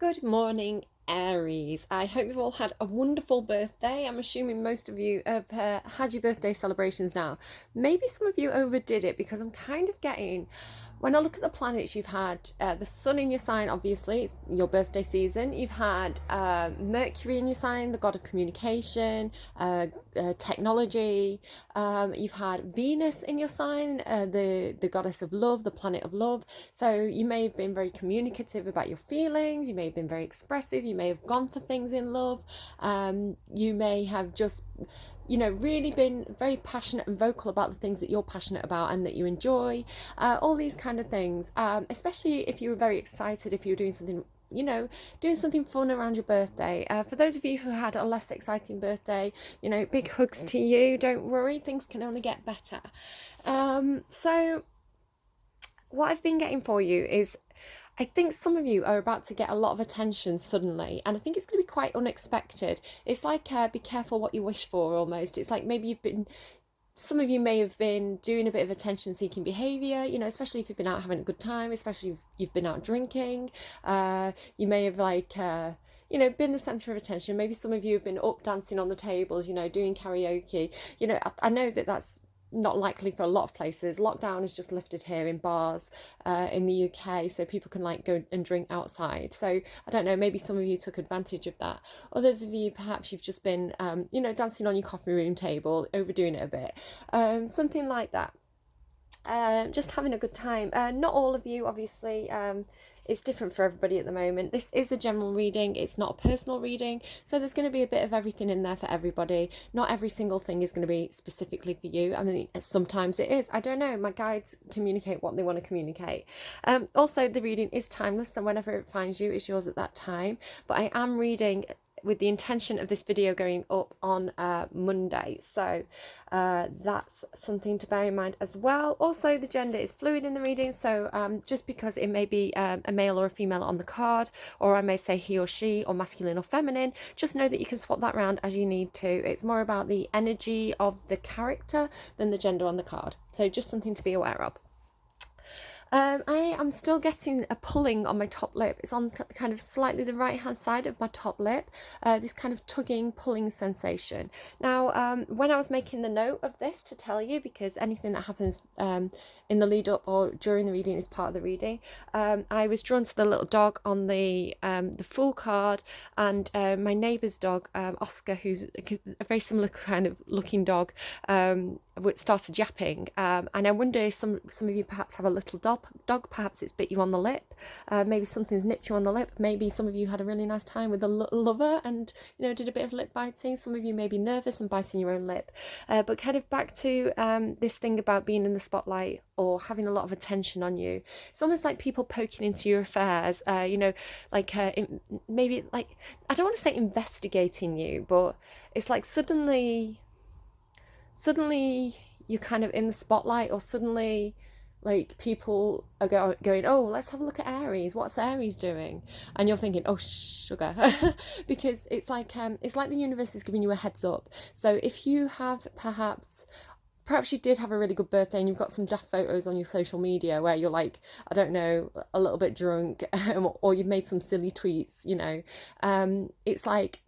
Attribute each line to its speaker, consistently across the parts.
Speaker 1: Good morning, Aries. I hope you've all had a wonderful birthday. I'm assuming most of you have had your birthday celebrations now. Maybe some of you overdid it because I'm kind of getting, when I look at the planets, you've had the sun in your sign, obviously, it's your birthday season. You've had Mercury in your sign, the god of communication, technology. You've had Venus in your sign, the goddess of love, the planet of love. So you may have been very communicative about your feelings. You may have been very expressive. You may have gone for things in love. You may have just really been very passionate and vocal about the things that you're passionate about and that you enjoy, all these kind of things, especially if you were very excited, if you were doing something fun around your birthday. For those of you who had a less exciting birthday, big hugs to you. Don't worry, things can only get better. So what I've been getting for you is, I think some of you are about to get a lot of attention suddenly, and I think it's going to be quite unexpected. It's like be careful what you wish for, almost. It's like maybe some of you may have been doing a bit of attention-seeking behaviour, especially if you've been out having a good time, especially if you've been out drinking. You may have been the centre of attention. Maybe some of you have been up dancing on the tables, doing karaoke. I know that that's not likely for a lot of places. Lockdown is just lifted here in bars in the UK, so people can go and drink outside. So I don't know, maybe some of you took advantage of that. Others of you, perhaps you've just been dancing on your coffee room table, overdoing it a bit, something like that. Just having a good time. Not all of you, obviously. It's different for everybody at the moment. This is a general reading. It's not a personal reading. So there's going to be a bit of everything in there for everybody. Not every single thing is going to be specifically for you. I mean, sometimes it is. I don't know. My guides communicate what they want to communicate. Also, the reading is timeless. So whenever it finds you, it's yours at that time. But I am reading with the intention of this video going up on Monday. So that's something to bear in mind as well. Also, the gender is fluid in the reading, so just because it may be a male or a female on the card, or I may say he or she, or masculine or feminine, just know that you can swap that around as you need to. It's more about the energy of the character than the gender on the card. So just something to be aware of. I am still getting a pulling on my top lip. It's on kind of slightly the right hand side of my top lip, this kind of tugging, pulling sensation. Now, when I was making the note of this to tell you, because anything that happens in the lead up or during the reading is part of the reading, I was drawn to the little dog on the Fool card, and my neighbour's dog, Oscar, who's a very similar kind of looking dog, started yapping, and I wonder if some of you perhaps have a little dog, perhaps it's bit you on the lip, maybe something's nipped you on the lip, maybe some of you had a really nice time with a lover and did a bit of lip biting. Some of you may be nervous and biting your own lip, but kind of back to this thing about being in the spotlight or having a lot of attention on you. It's almost like people poking into your affairs, maybe I don't want to say investigating you, but it's like suddenly you're kind of in the spotlight, or suddenly people are going, oh, let's have a look at Aries. What's Aries doing? And you're thinking, oh, sugar, because it's like the universe is giving you a heads up. So if you have perhaps you did have a really good birthday and you've got some daft photos on your social media where you're I don't know, a little bit drunk, or you've made some silly tweets, it's like,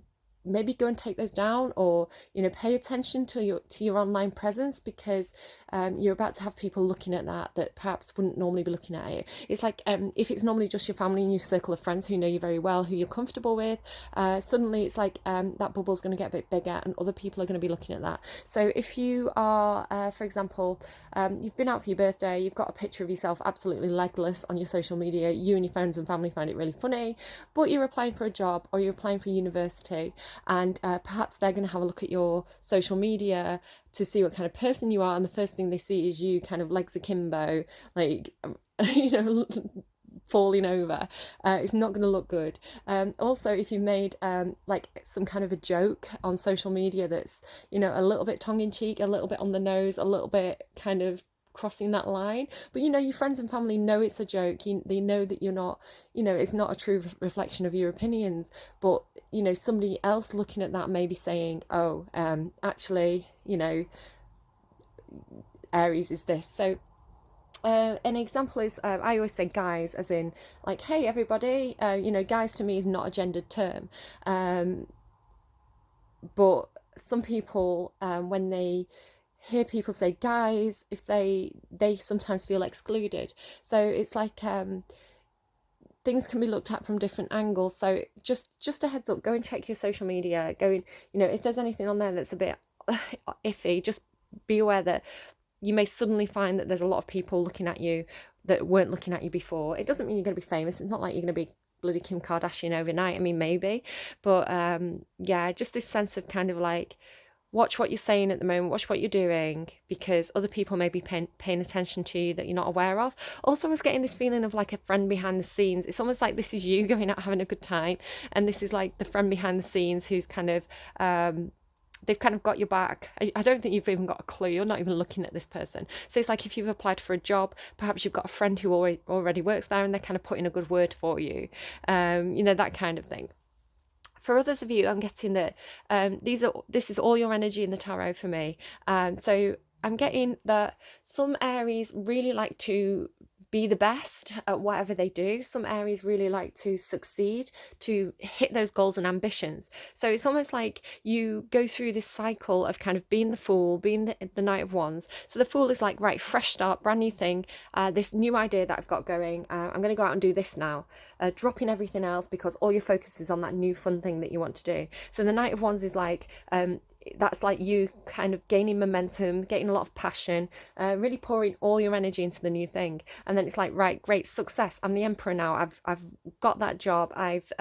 Speaker 1: maybe go and take those down, or pay attention to your online presence, because you're about to have people looking at that perhaps wouldn't normally be looking at it. It's like if it's normally just your family and your circle of friends who know you very well, who you're comfortable with, suddenly it's like that bubble's going to get a bit bigger and other people are going to be looking at that. So if you are for example, you've been out for your birthday, you've got a picture of yourself absolutely legless on your social media, you and your friends and family find it really funny, but you're applying for a job or you're applying for university, and perhaps they're going to have a look at your social media to see what kind of person you are, and the first thing they see is you kind of legs akimbo, falling over. It's not going to look good. Also, if you made some kind of a joke on social media that's a little bit tongue-in-cheek, a little bit on the nose, a little bit kind of crossing that line, but your friends and family know it's a joke, they know that you're not, it's not a true reflection of your opinions, but somebody else looking at that may be saying, oh, actually, Aries is this. So An example is I always say guys, as in like, hey everybody, guys to me is not a gendered term, but some people, when they hear people say guys, if they sometimes feel excluded. So it's like, things can be looked at from different angles. So just a heads up, go and check your social media, if there's anything on there that's a bit iffy, just be aware that you may suddenly find that there's a lot of people looking at you that weren't looking at you before. It doesn't mean you're going to be famous. It's not like you're going to be bloody Kim Kardashian overnight. I mean, maybe, but just this sense of kind of like, watch what you're saying at the moment, watch what you're doing, because other people may be paying attention to you that you're not aware of. Also, I was getting this feeling of like a friend behind the scenes. It's almost like this is you going out having a good time, and this is like the friend behind the scenes who's kind of they've kind of got your back. I don't think you've even got a clue. You're not even looking at this person. So it's like if you've applied for a job, perhaps you've got a friend who already works there and they're kind of putting a good word for you, that kind of thing. For others of you, I'm getting that this is all your energy in the tarot for me. So I'm getting that some Aries really like to be the best at whatever they do. Some Aries really like to succeed, to hit those goals and ambitions. So it's almost like you go through this cycle of kind of being the Fool, being the Knight of Wands. So the Fool is like, right, fresh start, brand new thing, this new idea that I've got going. I'm going to go out and do this now. Dropping everything else because all your focus is on that new fun thing that you want to do. So the Knight of Wands is like, that's like you kind of gaining momentum, getting a lot of passion, really pouring all your energy into the new thing. And then it's like, right, great, success. I'm the emperor now. I've got that job. I've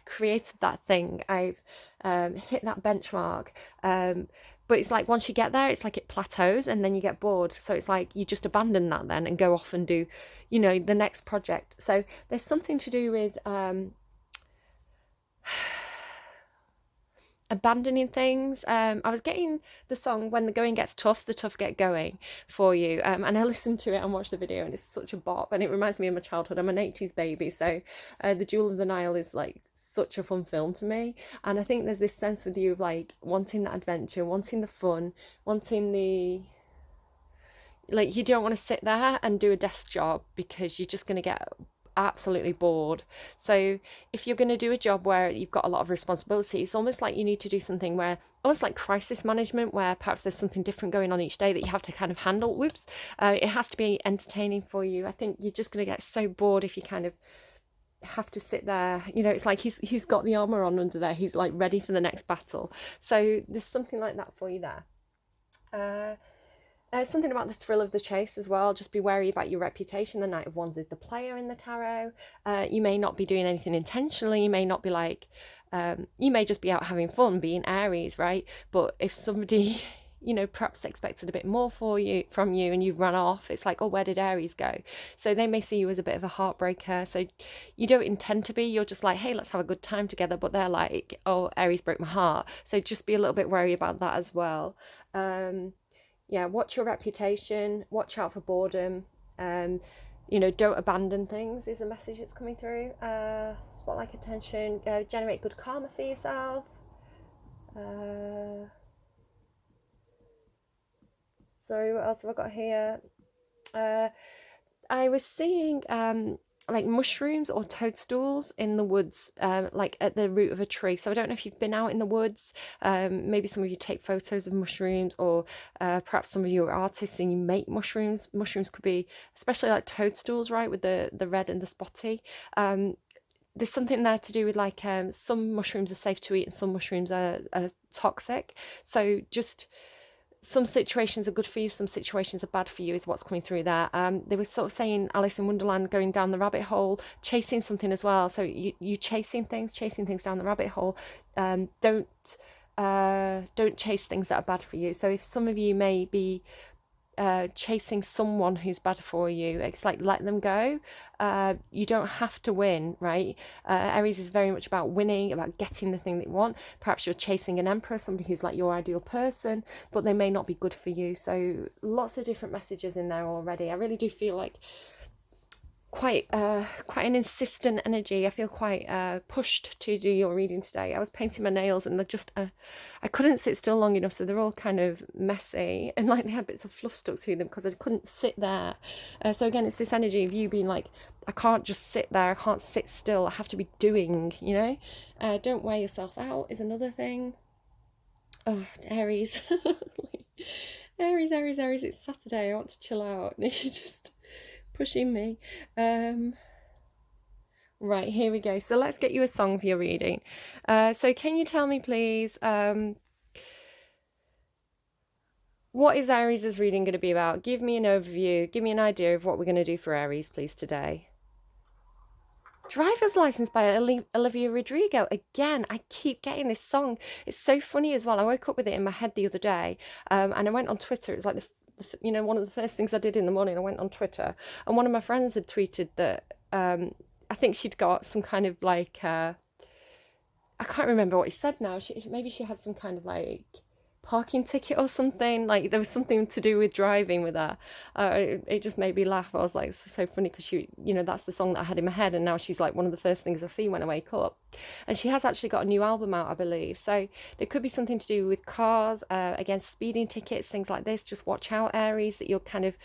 Speaker 1: created that thing. I've hit that benchmark. But it's like once you get there, it's like it plateaus and then you get bored. So it's like you just abandon that then and go off and do, the next project. So there's something to do with abandoning things. I was getting the song When the Going Gets Tough, the Tough Get Going for you. And I listened to it and watched the video and it's such a bop and it reminds me of my childhood. I'm an 80s baby, so The Jewel of the Nile is like such a fun film to me. And I think there's this sense with you of like wanting that adventure, wanting the fun, wanting the... Like you don't want to sit there and do a desk job because you're just going to get absolutely bored. So if you're going to do a job where you've got a lot of responsibility, it's almost like you need to do something where, almost like crisis management, where perhaps there's something different going on each day that you have to kind of handle. It has to be entertaining for you. I think you're just going to get so bored if you kind of have to sit there. It's like he's got the armor on under there, he's like ready for the next battle. So there's something like that for you there. Something about the thrill of the chase as well. Just be wary about your reputation. The Knight of Wands is the player in the tarot. You may not be doing anything intentionally. You may not be like, you may just be out having fun being Aries, right? But if somebody, perhaps expected a bit more from you and you've run off, it's like, oh, where did Aries go? So they may see you as a bit of a heartbreaker. So you don't intend to be. You're just like, hey, let's have a good time together. But they're like, oh, Aries broke my heart. So just be a little bit wary about that as well. Watch your reputation, watch out for boredom, don't abandon things is a message that's coming through. Spotlight attention, generate good karma for yourself. Sorry, what else have I got here? I was seeing like mushrooms or toadstools in the woods, like at the root of a tree. So I don't know if you've been out in the woods. Maybe some of you take photos of mushrooms, or perhaps some of you are artists and you make mushrooms. Mushrooms could be, especially like toadstools, right, with the red and the spotty. There's something there to do with like some mushrooms are safe to eat and some mushrooms are toxic. So just... some situations are good for you, some situations are bad for you is what's coming through there. They were sort of saying Alice in Wonderland, going down the rabbit hole, chasing something as well. So you chasing things down the rabbit hole. Don't chase things that are bad for you. So if some of you may be chasing someone who's bad for you, it's like, let them go. You don't have to win, right? Aries is very much about winning, about getting the thing that you want. Perhaps you're chasing an emperor, somebody who's like your ideal person, but they may not be good for you. So lots of different messages in there already. I really do feel like quite an insistent energy. I feel quite pushed to do your reading today. I was painting my nails and I couldn't sit still long enough, so they're all kind of messy and like they had bits of fluff stuck to them because I couldn't sit there. So again, it's this energy of you being like, I can't just sit there, I can't sit still, I have to be doing, you know. Don't wear yourself out is another thing. Oh, Aries. Aries, it's Saturday, I want to chill out. You're just pushing me. Right, here we go. So let's get you a song for your reading. So can you tell me, please, what is Aries' reading going to be about? Give me an overview. Give me an idea of what we're going to do for Aries, please, today. Driver's License by Olivia Rodrigo. Again, I keep getting this song. It's so funny as well. I woke up with it in my head the other day, and I went on Twitter. It was like one of the first things I did in the morning. I went on Twitter, and one of my friends had tweeted that I think she'd got some kind of like I can't remember what he said now. Maybe she had some kind of like parking ticket or something. Like there was something to do with driving with her. It just made me laugh. I was like, it's so funny because that's the song that I had in my head, and now she's like one of the first things I see when I wake up. And she has actually got a new album out, I believe. So there could be something to do with cars, again, speeding tickets, things like this. Just watch out, Aries, that you're kind of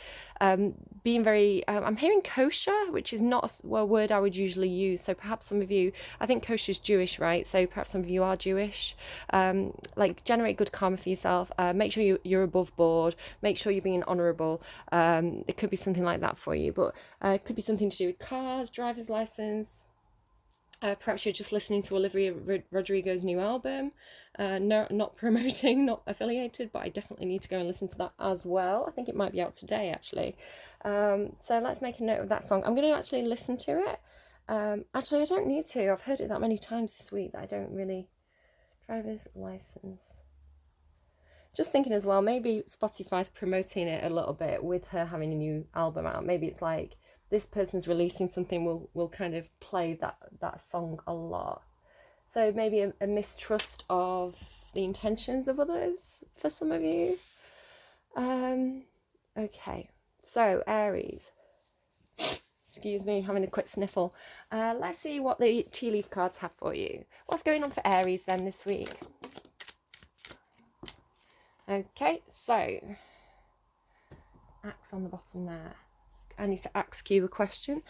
Speaker 1: being very, I'm hearing kosher, which is not a word I would usually use. So perhaps some of you, I think kosher is Jewish, right? So perhaps some of you are Jewish. Like generate good karma for yourself. Make sure you're above board. Make sure you're being honourable. It could be something like that for you. But it could be something to do with cars, driver's license. Perhaps you're just listening to Olivia Rodrigo's new album. No, not promoting, not affiliated, but I definitely need to go and listen to that as well. I think it might be out today, actually. So let's make a note of that song. I'm going to actually listen to it. Actually, I don't need to. I've heard it that many times this week that I don't really... Driver's license. Just thinking as well, maybe Spotify's promoting it a little bit with her having a new album out. Maybe it's like this person's releasing something, will kind of play that song a lot. So maybe a mistrust of the intentions of others for some of you. Okay, so Aries. Excuse me, having a quick sniffle. Let's see what the tea leaf cards have for you. What's going on for Aries then this week? Okay, so axe on the bottom there. I need to ask you a question.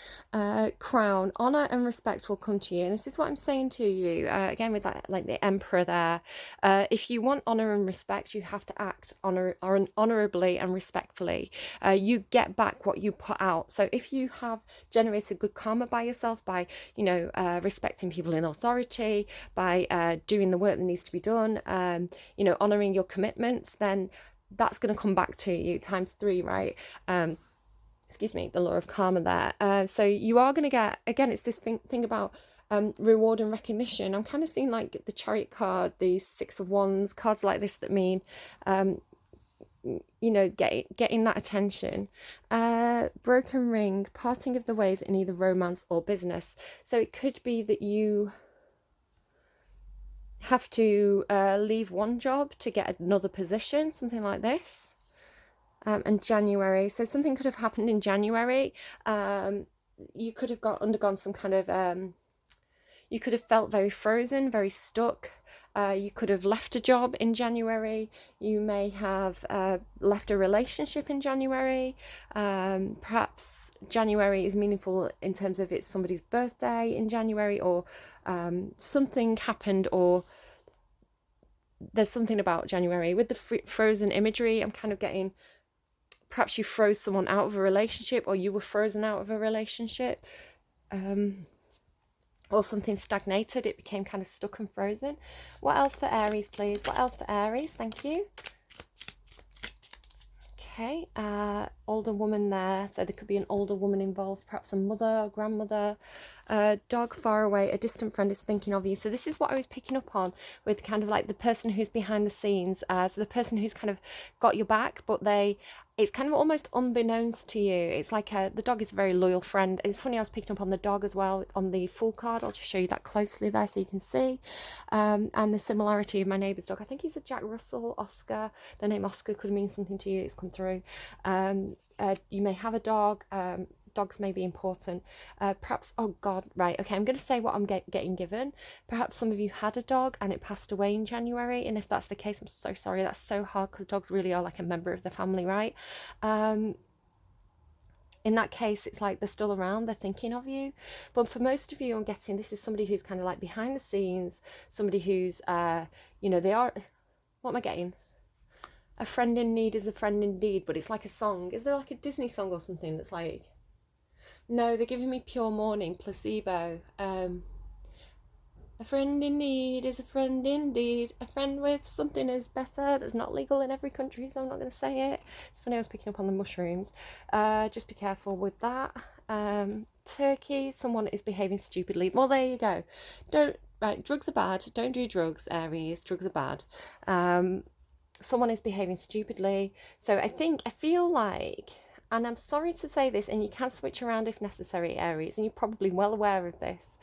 Speaker 1: Crown, honor and respect will come to you. And this is what I'm saying to you, again, with that, like the emperor there. If you want honor and respect, you have to act honorably and respectfully. You get back what you put out. So if you have generated good karma by yourself, by, respecting people in authority, by doing the work that needs to be done, honoring your commitments, then that's going to come back to you times 3, right? The law of karma there. So you are going to get, again, it's this thing about reward and recognition. I'm kind of seeing like the Chariot card, the 6 of Wands, cards like this that mean, getting that attention. Broken ring, parting of the ways in either romance or business. So it could be that you have to leave one job to get another position, something like this. And January, so something could have happened in January. You could have undergone some kind of, you could have felt very frozen, very stuck. You could have left a job in January. You may have left a relationship in January. Perhaps January is meaningful in terms of it's somebody's birthday in January, or something happened, or there's something about January. With the frozen imagery, I'm kind of getting... Perhaps you froze someone out of a relationship, or you were frozen out of a relationship, or something stagnated. It became kind of stuck and frozen. What else for Aries, please? What else for Aries? Thank you. Okay, older woman there. So there could be an older woman involved, perhaps a mother, a grandmother, dog far away, a distant friend is thinking of you. So this is what I was picking up on with kind of like the person who's behind the scenes. So the person who's kind of got your back, but it's kind of almost unbeknownst to you. It's like the dog is a very loyal friend. It's funny, I was picking up on the dog as well on the Fool card. I'll just show you that closely there so you can see. And the similarity of my neighbour's dog. I think he's a Jack Russell, Oscar. The name Oscar could mean something to you. It's come through. You may have a dog. dogs may be important. Perhaps, oh God, right, okay, I'm going to say what I'm getting given. Perhaps some of you had a dog and it passed away in January, and if that's the case, I'm so sorry. That's so hard, because dogs really are like a member of the family, right? In that case, it's like they're still around, they're thinking of you. But for most of you, I'm getting this is somebody who's kind of like behind the scenes, somebody who's, they are, what am I getting? A friend in need is a friend indeed, but it's like a song. Is there like a Disney song or something that's like, no, they're giving me Pure Morning, Placebo. A friend in need is a friend indeed. A friend with something is better. That's not legal in every country, so I'm not going to say it. It's funny, I was picking up on the mushrooms. Just be careful with that. Turkey, someone is behaving stupidly. Well, there you go. Drugs are bad. Don't do drugs, Aries. Drugs are bad. Someone is behaving stupidly. So I feel like, and I'm sorry to say this, and you can switch around if necessary, Aries, and you're probably well aware of this.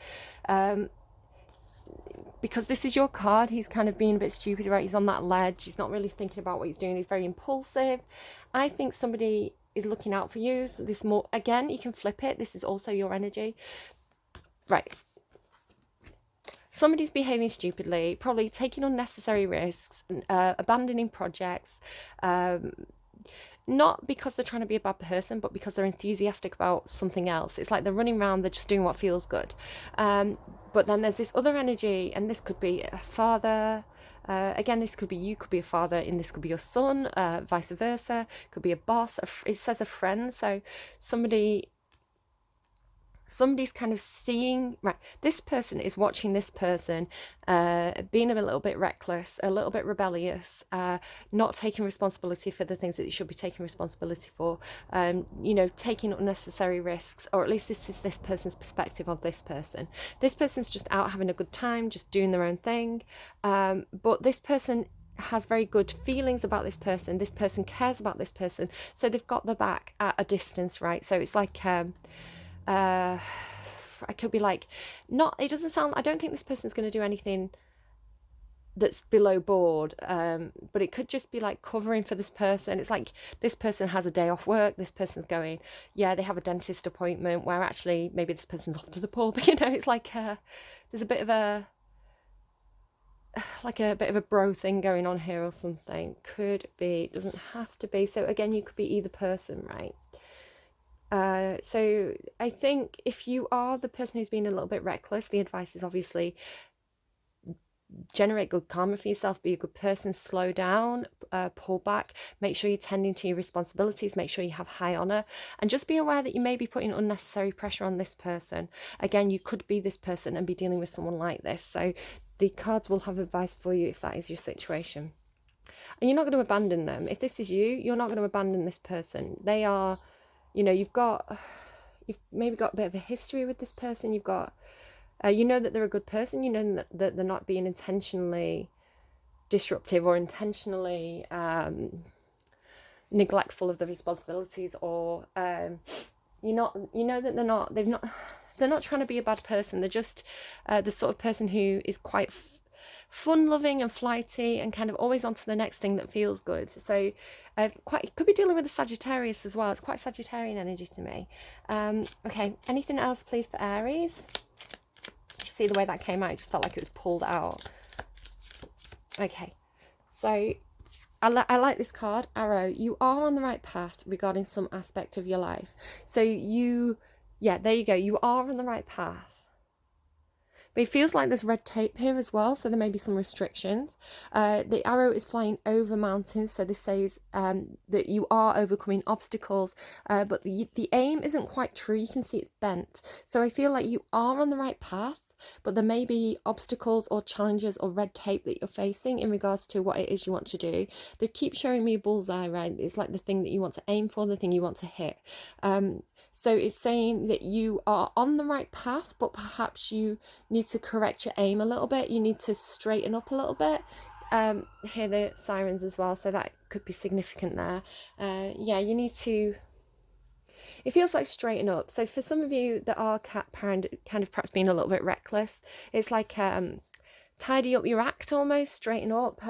Speaker 1: Because this is your card, he's kind of being a bit stupid, right? He's on that ledge. He's not really thinking about what he's doing. He's very impulsive. I think somebody is looking out for you. So this more, again, you can flip it. This is also your energy. Right. Somebody's behaving stupidly, probably taking unnecessary risks, abandoning projects, not because they're trying to be a bad person, but because they're enthusiastic about something else. It's like they're running around, they're just doing what feels good. But then there's this other energy, and this could be a father. Again, this could be you, could be a father, and this could be your son, vice versa. Could be a boss. It says a friend. So somebody's kind of seeing, right, this person is watching this person being a little bit reckless, a little bit rebellious, not taking responsibility for the things that you should be taking responsibility for, taking unnecessary risks, or at least this is this person's perspective of this person. This person's just out having a good time, just doing their own thing, but this person has very good feelings about this person. This person cares about this person, so they've got their back at a distance, right? So it's like I could be like, not, it doesn't sound, I don't think this person's going to do anything that's below board, but it could just be like covering for this person. It's like this person has a day off work, this person's going, they have a dentist appointment, where actually maybe this person's off to the pub. It's like there's a bit of a bro thing going on here or something. Could be, doesn't have to be. So again, you could be either person, right? So I think if you are the person who's been a little bit reckless, the advice is obviously generate good karma for yourself, be a good person, slow down, pull back, make sure you're tending to your responsibilities, make sure you have high honor, and just be aware that you may be putting unnecessary pressure on this person. Again, you could be this person and be dealing with someone like this. So the cards will have advice for you if that is your situation. And you're not going to abandon them. If this is you, you're not going to abandon this person. They are, you've maybe got a bit of a history with this person. You've got, that they're a good person. You know that they're not being intentionally disruptive or intentionally neglectful of the responsibilities, or that they're not trying to be a bad person. They're just the sort of person who is quite fun-loving and flighty, and kind of always on to the next thing that feels good. So could be dealing with a Sagittarius as well. It's quite Sagittarian energy to me. Okay, anything else please for Aries? Did you see the way that came out? It just felt like it was pulled out. Okay, so I like this card, Arrow. You are on the right path regarding some aspect of your life. So there you go. You are on the right path. But it feels like there's red tape here as well, so there may be some restrictions. The arrow is flying over mountains, so this says that you are overcoming obstacles, but the aim isn't quite true. You can see it's bent. So I feel like you are on the right path, but there may be obstacles or challenges or red tape that you're facing in regards to what it is you want to do. They keep showing me a bullseye, right? It's like the thing that you want to aim for, the thing you want to hit. So it's saying that you are on the right path, but perhaps you need to correct your aim a little bit. You need to straighten up a little bit. Hear the sirens as well, so that could be significant there. You need to, it feels like straighten up. So for some of you that are kind of perhaps being a little bit reckless, it's like tidy up your act almost, straighten up.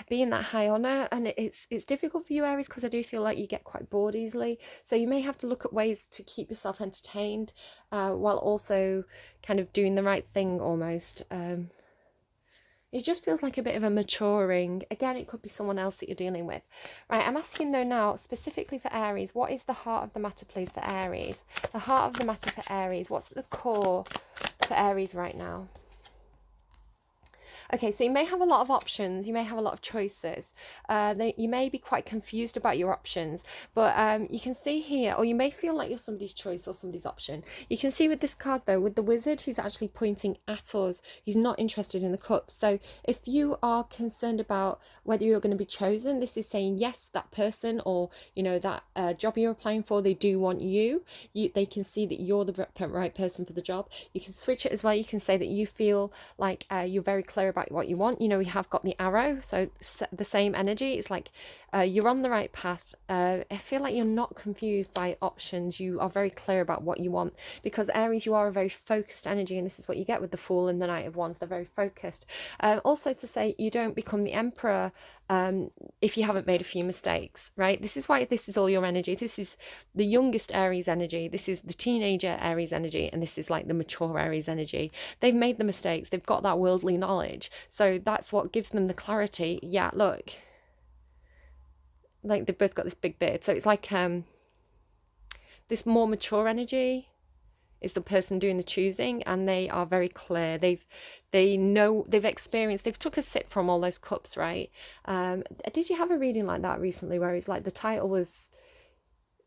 Speaker 1: being that high honor, and it's difficult for you, Aries, because I do feel like you get quite bored easily. So you may have to look at ways to keep yourself entertained while also kind of doing the right thing almost. It just feels like a bit of a maturing. Again, it could be someone else that you're dealing with. Right, I'm asking though now, specifically for Aries, what is the heart of the matter, please, for Aries? The heart of the matter for Aries. What's at the core for Aries right now? Okay, so you may have a lot of options, you may have a lot of choices, you may be quite confused about your options, but you can see here, or you may feel like you're somebody's choice or somebody's option. You can see with this card though, with the wizard, he's actually pointing at us. He's not interested in the cups. So if you are concerned about whether you're going to be chosen, this is saying yes, that person, or you know, that job you're applying for, they do want you. They can see that you're the right person for the job. You can switch it as well. You can say that you feel like you're very clear about what you want. You know, we have got the arrow, so the same energy. It's like you're on the right path. I feel like you're not confused by options. You are very clear about what you want, because Aries, you are a very focused energy, and this is what you get with the Fool and the Knight of Wands. They're very focused. Also to say you don't become the Emperor if you haven't made a few mistakes, right? This is why this is all your energy. This is the youngest Aries energy. This is the teenager Aries energy, and this is like the mature Aries energy. They've made the mistakes. They've got that worldly knowledge. So that's what gives them the clarity. Yeah, look. Like they've both got this big beard. So it's like this more mature energy is the person doing the choosing, and they are very clear. They know, they've experienced, they've took a sip from all those cups, right? Did you have a reading like that recently where it's like the title was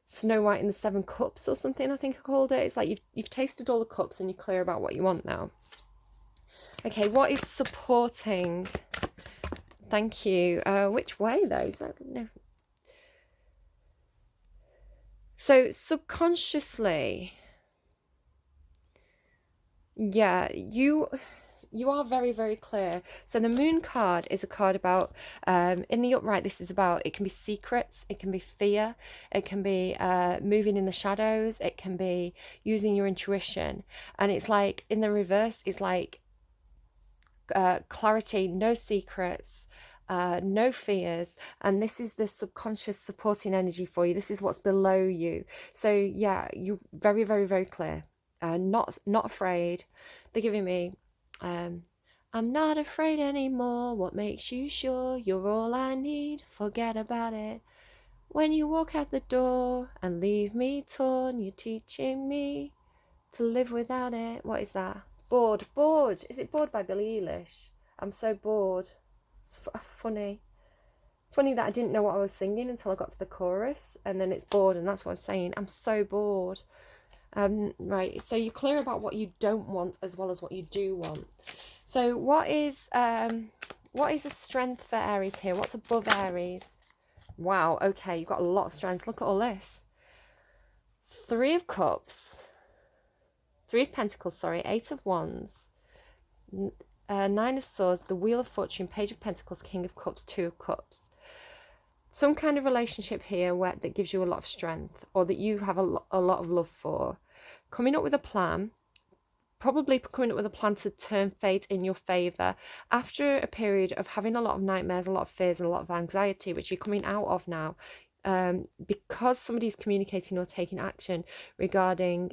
Speaker 1: Snow White and the Seven Cups or something, I think I called it? It's like you've tasted all the cups and you're clear about what you want now. Okay, what is supporting? Thank you. Which way though? Is that, no. So subconsciously, yeah, you are very, very clear. So the Moon card is a card about, in the upright, this is about, it can be secrets, it can be fear, it can be moving in the shadows, it can be using your intuition. And it's like, in the reverse, it's like clarity, no secrets, no fears, and this is the subconscious supporting energy for you. This is what's below you. So yeah, you're very, very, very clear. Not afraid. They're giving me I'm not afraid anymore. What makes you sure you're all I need? Forget about it. When you walk out the door and leave me torn, you're teaching me to live without it. What is that? Bored. Is it Bored by Billie Eilish? I'm so bored. It's funny that I didn't know what I was singing until I got to the chorus, and then it's bored, and that's what I was saying. I'm so bored. Right, so you're clear about what you don't want as well as what you do want. So what is a strength for Aries here? What's above Aries? Wow, okay, you've got a lot of strengths. Look at all this. Three of Cups, Three of Pentacles, sorry, Eight of Wands, Nine of Swords, the Wheel of Fortune, Page of Pentacles, King of Cups, Two of Cups. Some kind of relationship here that gives you a lot of strength, or that you have a lot of love for. Coming up with a plan, probably coming up with a plan to turn fate in your favour after a period of having a lot of nightmares, a lot of fears, and a lot of anxiety, which you're coming out of now. Because somebody's communicating or taking action regarding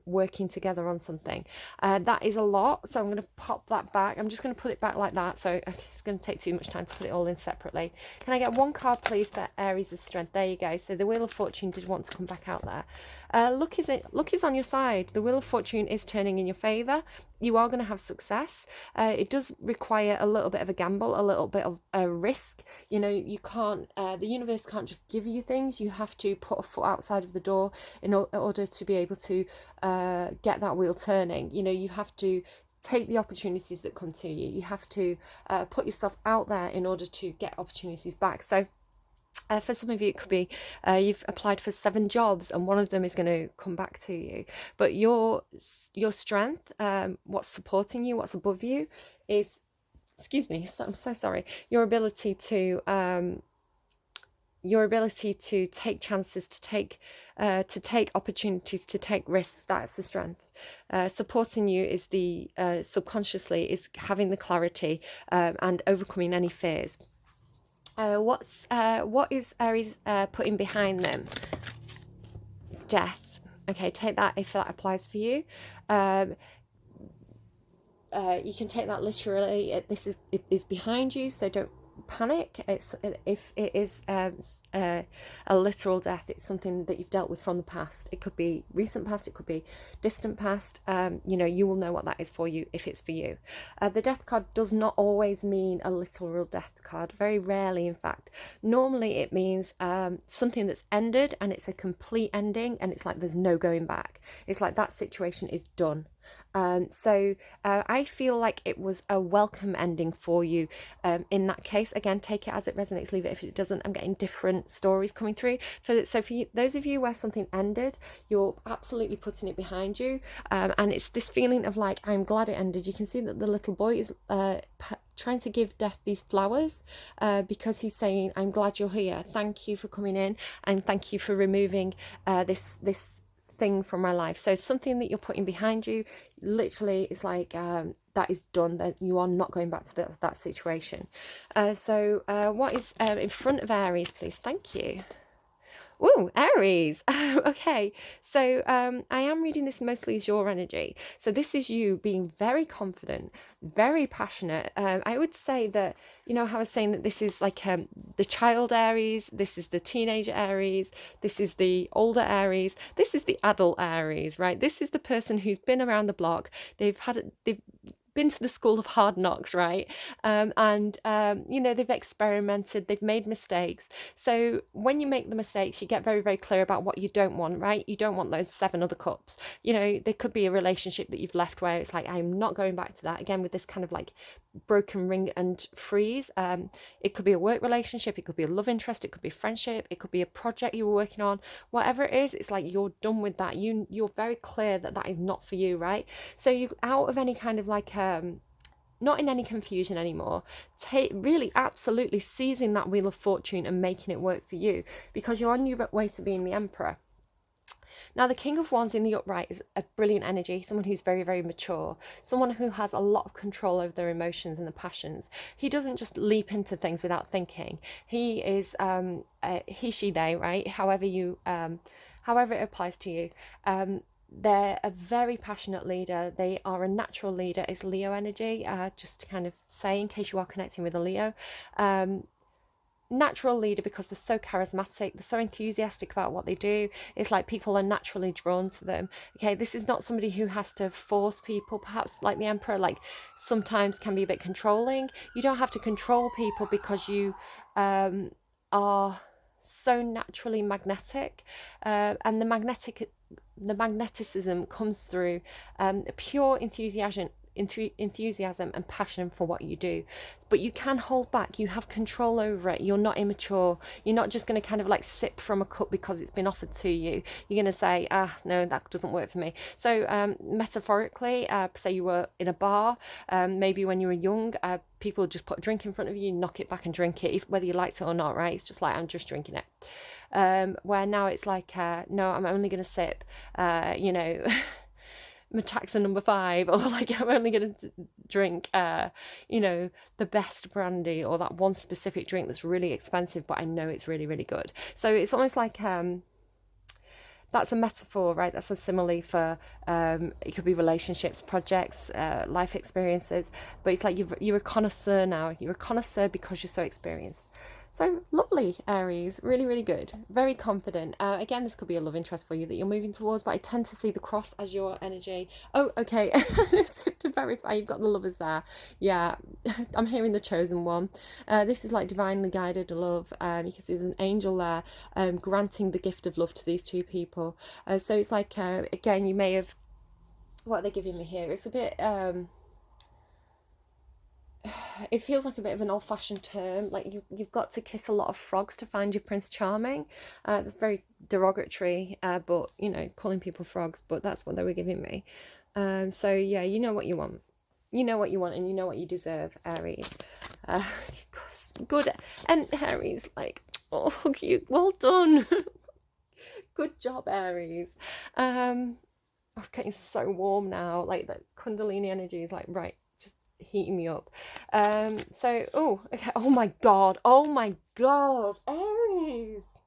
Speaker 1: working together on something. That is a lot, so I'm going to pop that back. I'm just going to put it back like that, so it's going to take too much time to put it all in separately. Can I get one card, please, for Aries' strength? There you go. So the Wheel of Fortune did want to come back out there. Luck is on your side. The Wheel of Fortune is turning in your favour. You are going to have success. It does require a little bit of a gamble, a little bit of a risk. You know, you can't, the universe can't just give you things. You have to put a foot outside of the door in order to be able to get that wheel turning. You know, you have to take the opportunities that come to you. You have to put yourself out there in order to get opportunities back. So for some of you, it could be you've applied for 7 jobs and one of them is going to come back to you. But your strength, what's supporting you, what's above you, is, excuse me, I'm so sorry, your ability to take chances, to take opportunities, to take risks. That's the strength. Supporting you is the subconsciously is having the clarity and overcoming any fears. What is Aries putting behind them? Death. Okay, take that if that applies for you. You can take that literally. It is behind you, so don't panic. If it is a literal death, it's something that you've dealt with from the past. It could be recent past, it could be distant past. You will know what that is for you if it's for you. The death card does not always mean a literal death card. Very rarely, in fact. Normally, it means something that's ended and it's a complete ending, and it's like there's no going back. It's like that situation is done. I feel like it was a welcome ending for you in that case. Again, take it as it resonates, leave it if it doesn't. I'm getting different stories coming through. So for you, those of you where something ended, you're absolutely putting it behind you. And it's this feeling of like, I'm glad it ended. You can see that the little boy is trying to give death these flowers because he's saying, I'm glad you're here. Thank you for coming in, and thank you for removing this thing from my life. So something that you're putting behind you, literally, it's like that is done, that you are not going back to that situation. What is in front of Aries, please? Thank you. Ooh, Aries. Okay, so I am reading this mostly as your energy. So this is you being very confident, very passionate. I would say that, how I was saying that this is like the child Aries, this is the teenager Aries, this is the older Aries, this is the adult Aries, right? This is the person who's been around the block. They've been to the school of hard knocks, right? They've experimented, they've made mistakes. So when you make the mistakes, you get very, very clear about what you don't want, right? You don't want those 7 other cups. There could be a relationship that you've left where it's like, I'm not going back to that. Again, with this kind of like broken ring and freeze. It could be a work relationship, it could be a love interest, it could be a friendship, it could be a project you were working on. Whatever it is, it's like you're done with that. You're very clear that that is not for you, right? So you out of any kind of like not in any confusion anymore. Really absolutely seizing that wheel of fortune and making it work for you, because you're on your way to being the emperor. Now, the King of Wands in the upright is a brilliant energy, someone who's very, very mature, someone who has a lot of control over their emotions and the passions. He doesn't just leap into things without thinking. He is he, she, they, right? However it applies to you. They're a very passionate leader. They are a natural leader. It's Leo energy, just to kind of say in case you are connecting with a Leo. Natural leader because they're so charismatic, they're so enthusiastic about what they do. It's like people are naturally drawn to them. Okay, this is not somebody who has to force people, perhaps like the Emperor, like sometimes can be a bit controlling. You don't have to control people because you are so naturally magnetic, and the magneticism comes through pure enthusiasm and passion for what you do. But you can hold back, you have control over it. You're not immature, you're not just going to kind of like sip from a cup because it's been offered to you. You're going to say, no, that doesn't work for me. So metaphorically, say you were in a bar, maybe when you were young, people just put a drink in front of you, knock it back and drink it, whether you liked it or not, right? It's just like, I'm just drinking it. Where now it's like, no, I'm only going to sip Metaxa number 5, or like I'm only going to drink the best brandy, or that one specific drink that's really expensive but I know it's really, really good. So it's almost like that's a metaphor, right? That's a simile for it could be relationships, projects, life experiences, but it's like you're a connoisseur now. You're a connoisseur because you're so experienced. So lovely, Aries. Really, really good. Very confident. Again, this could be a love interest for you that you're moving towards, but I tend to see the cross as your energy. Oh, okay. To verify, you've got the lovers there. Yeah, I'm hearing the chosen one. This is like divinely guided love. You can see there's an angel there granting the gift of love to these two people. So it's like, again, you may have... What are they giving me here? It's a bit... it feels like a bit of an old-fashioned term, like you've got to kiss a lot of frogs to find your Prince Charming. That's very derogatory, but calling people frogs, but that's what they were giving me. So yeah, you know what you want, and you know what you deserve, Aries. Good. And Aries, like, oh, cute, well done. Good job, Aries. I'm getting so warm now, like that Kundalini energy is like, right, heating me up. So, oh, okay. Oh my God. Oh my God. Aries.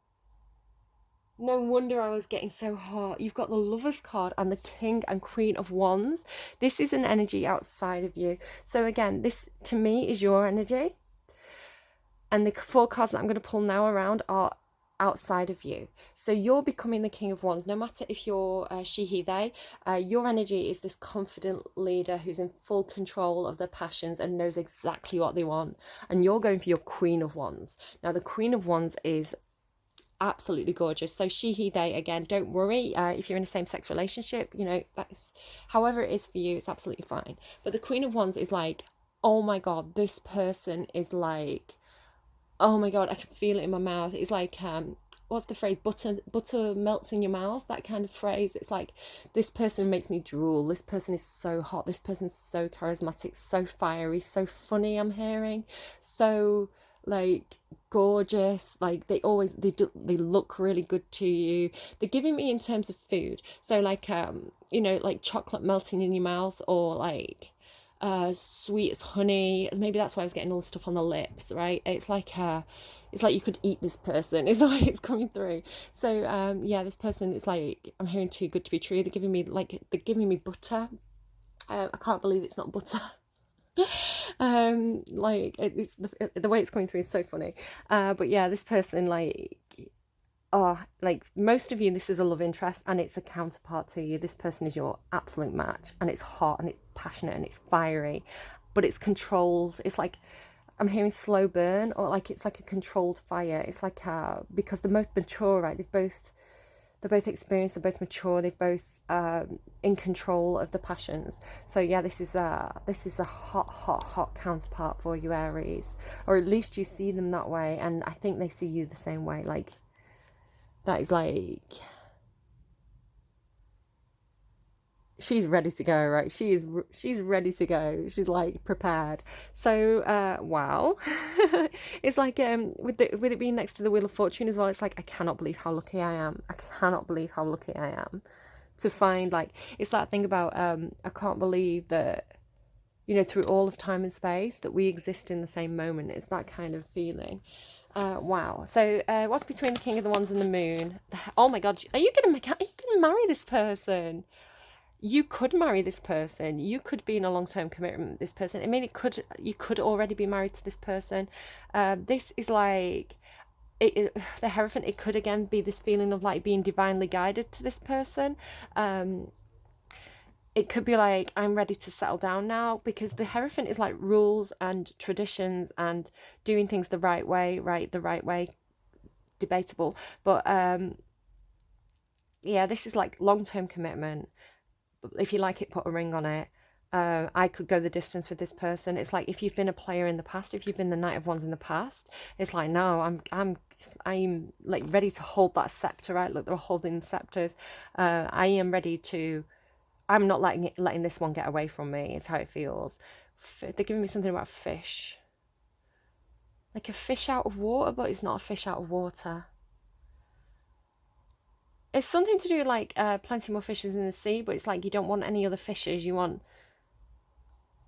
Speaker 1: No wonder I was getting so hot. You've got the Lovers card and the King and Queen of Wands. This is an energy outside of you. So again, this to me is your energy. And the 4 cards that I'm going to pull now around are outside of you. So you're becoming the King of Wands. No matter if you're she, he, they, your energy is this confident leader who's in full control of their passions and knows exactly what they want. And you're going for your Queen of Wands. Now, the Queen of Wands is absolutely gorgeous. So she, he, they, again, don't worry if you're in a same-sex relationship, you know, that's however it is for you, it's absolutely fine. But the Queen of Wands is like, oh my God, this person is like, oh my God, I can feel it in my mouth. It's like what's the phrase, butter melts in your mouth, that kind of phrase. It's like, this person makes me drool, this person is so hot, this person's so charismatic, so fiery, so funny, I'm hearing, so like gorgeous, like they look really good to you. They're giving me in terms of food, so like you know, like chocolate melting in your mouth, or like sweet as honey. Maybe that's why I was getting all the stuff on the lips, right? It's like you could eat this person is the way it's coming through. So yeah, this person is like, I'm hearing too good to be true. They're giving me butter. I can't believe it's not butter. Like it's the way it's coming through is so funny. But yeah, this person, like, oh, like most of you, this is a love interest and it's a counterpart to you. This person is your absolute match, and it's hot and it's passionate and it's fiery, but it's controlled. It's like, I'm hearing slow burn, or like it's like a controlled fire. It's like because they're both mature, right? They're both experienced, they're both mature, they're both in control of the passions. So yeah, this is a hot counterpart for you, Aries, or at least you see them that way, and I think they see you the same way. Like, that is like, she's ready to go, right? She's ready to go. She's like prepared. So wow. It's like with it being next to the Wheel of Fortune as well, it's like, I cannot believe how lucky I am. I cannot believe how lucky I am to find, like, it's that thing about I can't believe that, you know, through all of time and space, that we exist in the same moment. It's that kind of feeling. Wow. So what's between the King of the Wands and the Moon? Oh my God, are you gonna marry this person? You could marry this person. You could be in a long-term commitment with this person. I mean, you could already be married to this person. This is like, the Hierophant, it could again be this feeling of like being divinely guided to this person. It could be like, I'm ready to settle down now, because the Hierophant is like rules and traditions and doing things the right way, debatable. But yeah, this is like long-term commitment. If you like it, put a ring on it. I could go the distance with this person. It's like, if you've been a player in the past, if you've been the Knight of Wands in the past, it's like, no, I'm like ready to hold that scepter, right? Look, they're holding scepters. I am ready to, I'm not letting this one get away from me. It's how it feels. They're giving me something about fish, like a fish out of water, but it's not a fish out of water. It's something to do with like plenty more fishes in the sea, but it's like, you don't want any other fishes. You want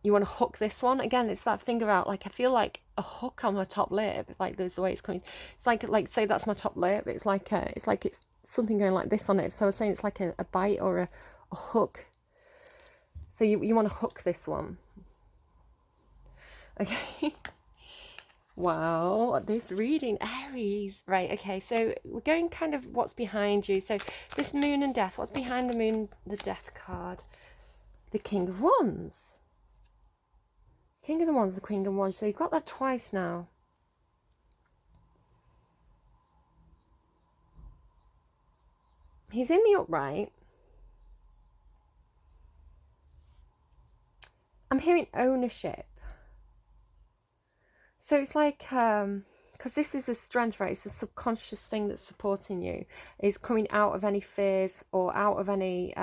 Speaker 1: to hook this one. Again, it's that thing about, like, I feel like a hook on my top lip, like there's the way it's coming. It's like say that's my top lip. It's like it's something going like this on it. So I was saying it's like a bite or a hook. So you want to hook this one. Okay. Wow, this reading, Aries. Right, okay, so we're going kind of what's behind you. So this Moon and Death, what's behind the Moon, the Death card? The King of Wands. King of the Wands, the Queen of Wands. So you've got that twice now. He's in the upright. I'm hearing ownership. So it's like, because this is a strength, right? It's a subconscious thing that's supporting you. It's coming out of any fears or out of any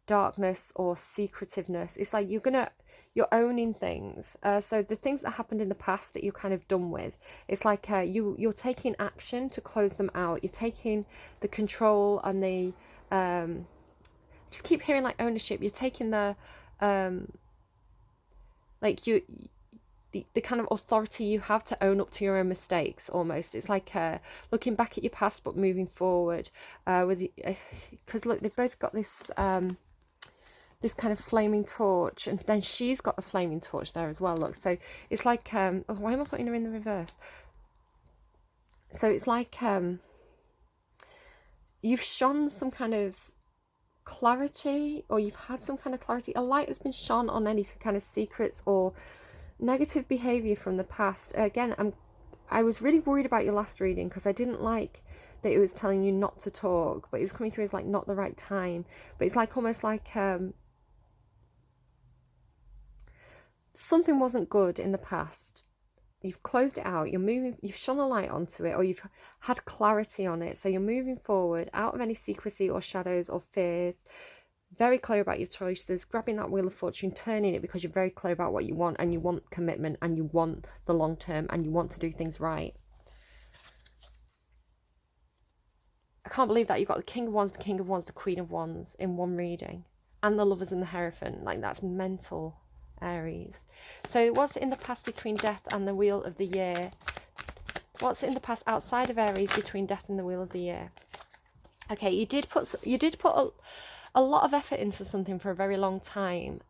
Speaker 1: darkness or secretiveness. It's like you're owning things. So the things that happened in the past that you're kind of done with, it's like you're taking action to close them out. You're taking the control and the just keep hearing like ownership. You're taking the like the kind of authority you have to own up to your own mistakes. Almost, it's like looking back at your past but moving forward, because look, they've both got this this kind of flaming torch, and then she's got the flaming torch there as well. Look, so it's like oh, why am I putting her in the reverse? So it's like you've shone some kind of clarity, or you've had some kind of clarity. A light has been shone on any kind of secrets or negative behavior from the past. Again, I was really worried about your last reading because I didn't like that it was telling you not to talk, but it was coming through as like not the right time. But it's like almost like something wasn't good in the past. You've closed it out, you're moving, you've shone a light onto it, or you've had clarity on it. So you're moving forward out of any secrecy or shadows or fears, very clear about your choices, grabbing that wheel of fortune, turning it because you're very clear about what you want, and you want commitment, and you want the long term, and you want to do things right. I can't believe that you got the King of Wands, the King of Wands, the Queen of Wands in one reading, and the Lovers and the Hierophant. Like, that's mental, Aries. So what's in the past between death and the Wheel of the Year? What's in the past outside of Aries between death and the Wheel of the Year? Okay, you did put a lot of effort into something for a very long time.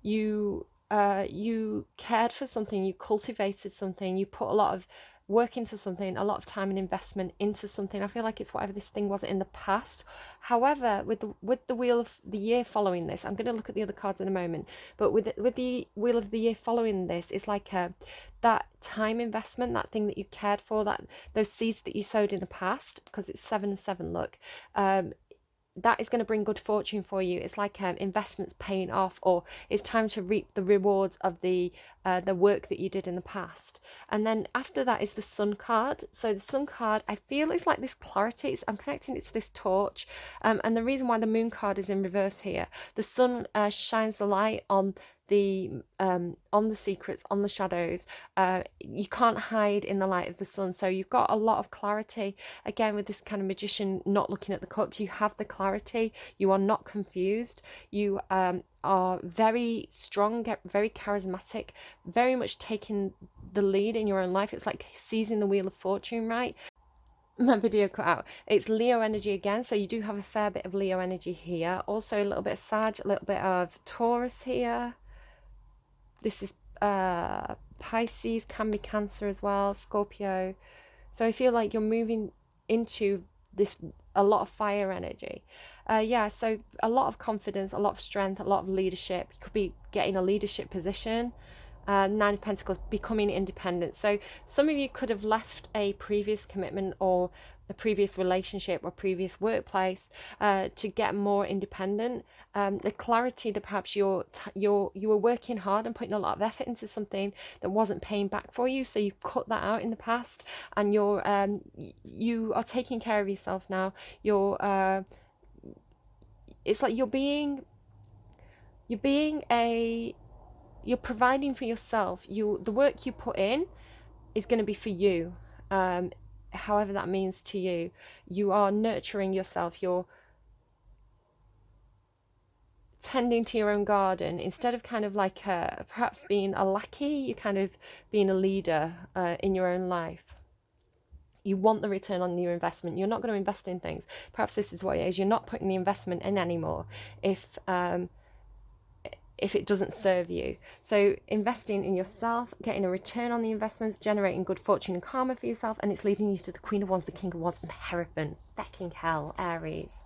Speaker 1: You cared for something, you cultivated something, you put a lot of work into something, a lot of time and investment into something. I feel like it's whatever this thing was in the past. However, with the Wheel of the Year following this, I'm going to look at the other cards in a moment, but with the Wheel of the Year following this, it's like that time investment, that thing that you cared for, that those seeds that you sowed in the past, because it's 7 and 7, look, that is going to bring good fortune for you. It's like investments paying off, or it's time to reap the rewards of the work that you did in the past. And then after that is the Sun card. So the Sun card, I feel it's like this clarity. I'm connecting it to this torch. And the reason why the Moon card is in reverse here, the Sun shines the light on the secrets, on the shadows. You can't hide in the light of the sun, so you've got a lot of clarity. Again, with this kind of magician not looking at the cups, you have the clarity, you are not confused, you are very strong, very charismatic, very much taking the lead in your own life. It's like seizing the wheel of fortune, right? My video cut out. It's Leo energy again, so you do have a fair bit of Leo energy here. Also a little bit of Sag, a little bit of Taurus here. This is Pisces, can be Cancer as well, Scorpio. So I feel like you're moving into this, a lot of fire energy. Yeah, so a lot of confidence, a lot of strength, a lot of leadership. You could be getting a leadership position. Nine of Pentacles, becoming independent. So some of you could have left a previous commitment or a previous relationship or previous workplace to get more independent. The clarity that perhaps you were working hard and putting a lot of effort into something that wasn't paying back for you, so you've cut that out in the past, and you are taking care of yourself now. It's like you're providing for yourself. The work you put in is going to be for you, however that means to you. You are nurturing yourself. You're tending to your own garden instead of kind of like perhaps being a lackey. You're kind of being a leader in your own life. You want the return on your investment. You're not going to invest in things. Perhaps this is what it is. You're not putting the investment in anymore if it doesn't serve you. So investing in yourself, getting a return on the investments, generating good fortune and karma for yourself, and it's leading you to the Queen of Wands, the King of Wands, and the Hierophant. Fecking hell, Aries.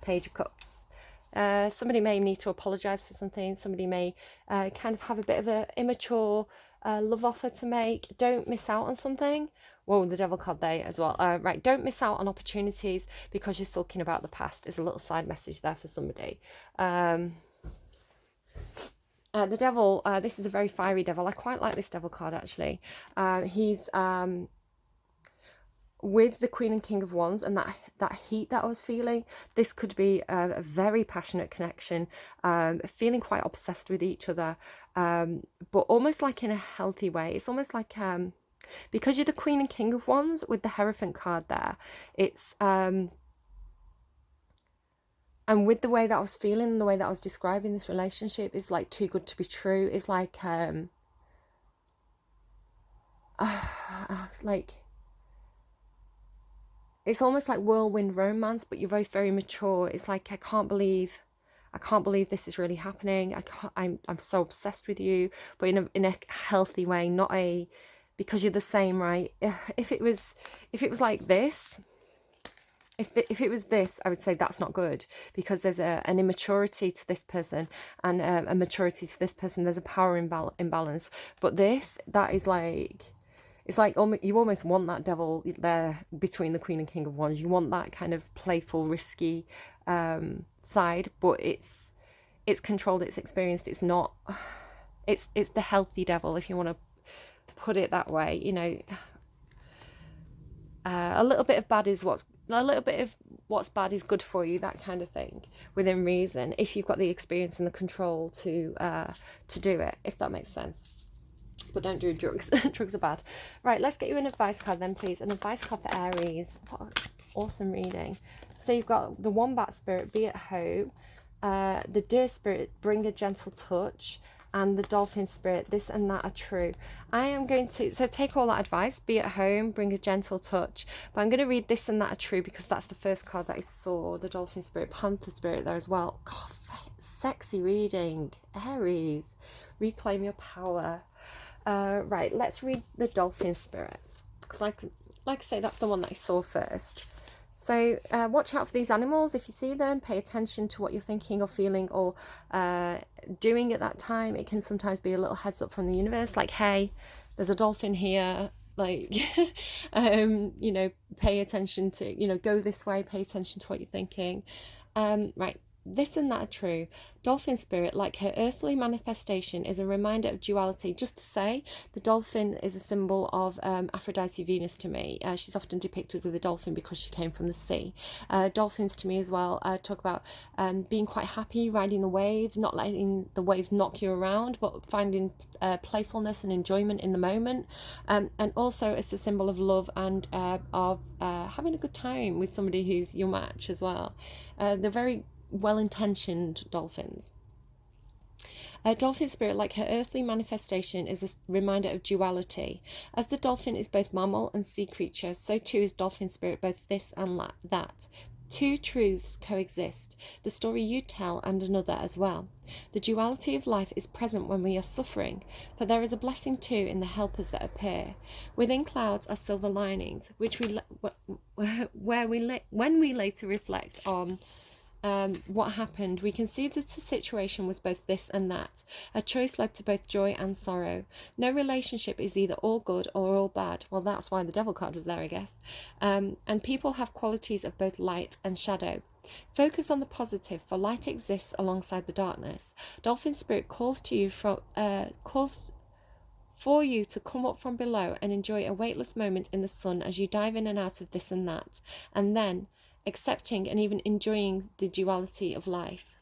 Speaker 1: Page of Cups. Somebody may need to apologise for something. Somebody may kind of have a bit of an immature love offer to make. Don't miss out on something. Whoa, the Devil card there as well. Right, don't miss out on opportunities because you're sulking about the past. Is a little side message there for somebody. The Devil, this is a very fiery Devil. I quite like this Devil card, actually. He's with the Queen and King of Wands, and that heat that I was feeling. This could be a very passionate connection, feeling quite obsessed with each other, but almost like in a healthy way. It's almost like, because you're the Queen and King of Wands with the Hierophant card there, it's... And with the way that I was feeling, the way that I was describing this relationship is like too good to be true. It's like it's almost like whirlwind romance, but you're both very mature. It's like I can't believe this is really happening. I'm so obsessed with you, but in a healthy way, not a because you're the same, right? If it was like this, if it was this, I would say that's not good, because there's an immaturity to this person and a maturity to this person. There's a power imbalance. But that is like, it's like you almost want that devil there between the Queen and King of Wands. You want that kind of playful, risky side, but it's controlled, it's experienced. It's not. It's the healthy devil, if you want to put it that way. You know, a little bit of what's bad is good for you, that kind of thing, within reason, if you've got the experience and the control to do it, if that makes sense. But don't do drugs. Drugs are bad. Right, let's get you an advice card then, please. An advice card for Aries. What awesome reading. So you've got the Wombat Spirit, be at home. The Deer Spirit, bring a gentle touch. And the Dolphin Spirit, this and that are true. I am going to, so take all that advice, be at home, bring a gentle touch. But I'm going to read this and that are true, because that's the first card that I saw, the Dolphin Spirit, Panther Spirit there as well. God, sexy reading. Aries, reclaim your power. Right, let's read the Dolphin Spirit, because like I say, that's the one that I saw first. So watch out for these animals. If you see them, pay attention to what you're thinking or feeling or doing at that time. It can sometimes be a little heads up from the universe, like, hey, there's a dolphin here, like, you know, pay attention to, you know, go this way, pay attention to what you're thinking. Right. This and that are true. Dolphin Spirit, like her earthly manifestation, is a reminder of duality. Just to say, the dolphin is a symbol of Aphrodite, Venus to me. She's often depicted with a dolphin because she came from the sea. Dolphins to me as well talk about being quite happy, riding the waves, not letting the waves knock you around, but finding playfulness and enjoyment in the moment. And also it's a symbol of love and of having a good time with somebody who's your match as well. They're very well-intentioned dolphins. Dolphin Spirit, like her earthly manifestation, is a reminder of duality. As the dolphin is both mammal and sea creature, so too is Dolphin Spirit both this and that. Two truths coexist, the story you tell and another as well. The duality of life is present when we are suffering, for there is a blessing too in the helpers that appear. Within clouds are silver linings, which when we later reflect on what happened, we can see that the situation was both this and that. A choice led to both joy and sorrow. No relationship is either all good or all bad. Well, that's why the devil card was there, I guess. And people have qualities of both light and shadow. Focus on the positive, for light exists alongside the darkness. Dolphin Spirit calls for you to come up from below and enjoy a weightless moment in the sun as you dive in and out of this and that, and then accepting and even enjoying the duality of life.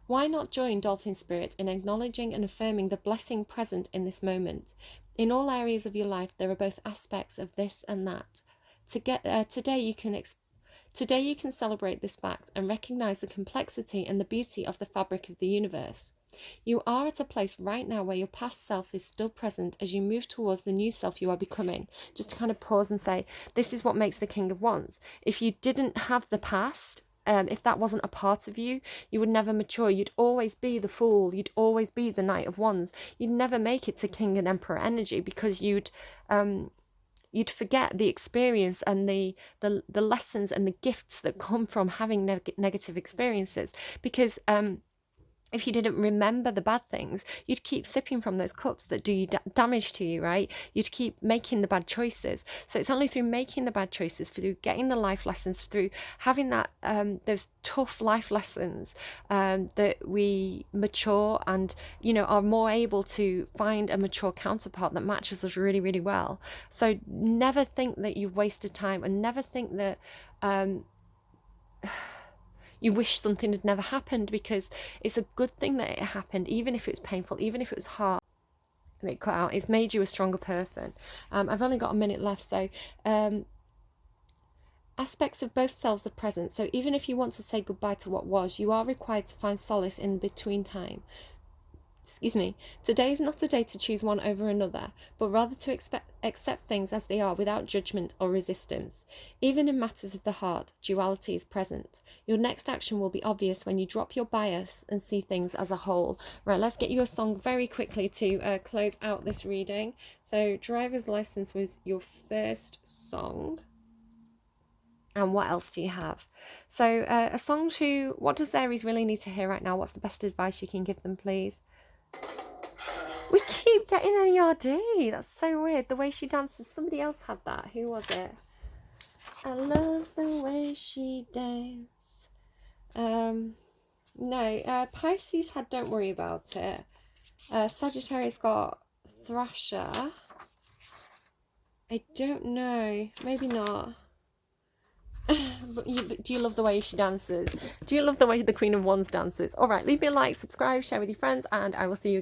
Speaker 1: Why not join Dolphin Spirit in acknowledging and affirming the blessing present in this moment? In all areas of your life, there are both aspects of this and that. Today you can celebrate this fact and recognize the complexity and the beauty of the fabric of the universe. You are at a place right now where your past self is still present as you move towards the new self you are becoming. Just to kind of pause and say, this is what makes the King of Wands. If you didn't have the past, if that wasn't a part of you, you would never mature. You'd always be the Fool. You'd always be the Knight of Wands. You'd never make it to King and Emperor energy, because you'd forget the experience and the lessons and the gifts that come from having negative experiences. Because if you didn't remember the bad things, you'd keep sipping from those cups that do you damage to you, right? You'd keep making the bad choices. So it's only through making the bad choices, through getting the life lessons, through having that those tough life lessons, that we mature and, you know, are more able to find a mature counterpart that matches us really, really well. So never think that you've wasted time, and never think that you wish something had never happened, because it's a good thing that it happened, even if it was painful, even if it was hard and it cut out. It's made you a stronger person. I've only got a minute left, so Aspects of both selves are present, so even if you want to say goodbye to what was, you are required to find solace in between time. Excuse me. Today is not a day to choose one over another, but rather to accept things as they are without judgment or resistance. Even in matters of the heart, duality is present. Your next action will be obvious when you drop your bias and see things as a whole. Right, let's get you a song very quickly to close out this reading. So, Driver's License was your first song. And what else do you have? So, a song to, what does Aries really need to hear right now? What's the best advice you can give them, please? We keep getting N.E.R.D. That's so weird. The way she dances. Somebody else had that. Who was it? I love the way she dances. No. Pisces had Don't Worry About It. Sagittarius got Thrasher. I don't know. Maybe not. But do you love the way she dances? Do you love the way the Queen of Wands dances? All right, leave me a like, subscribe, share with your friends, and I will see you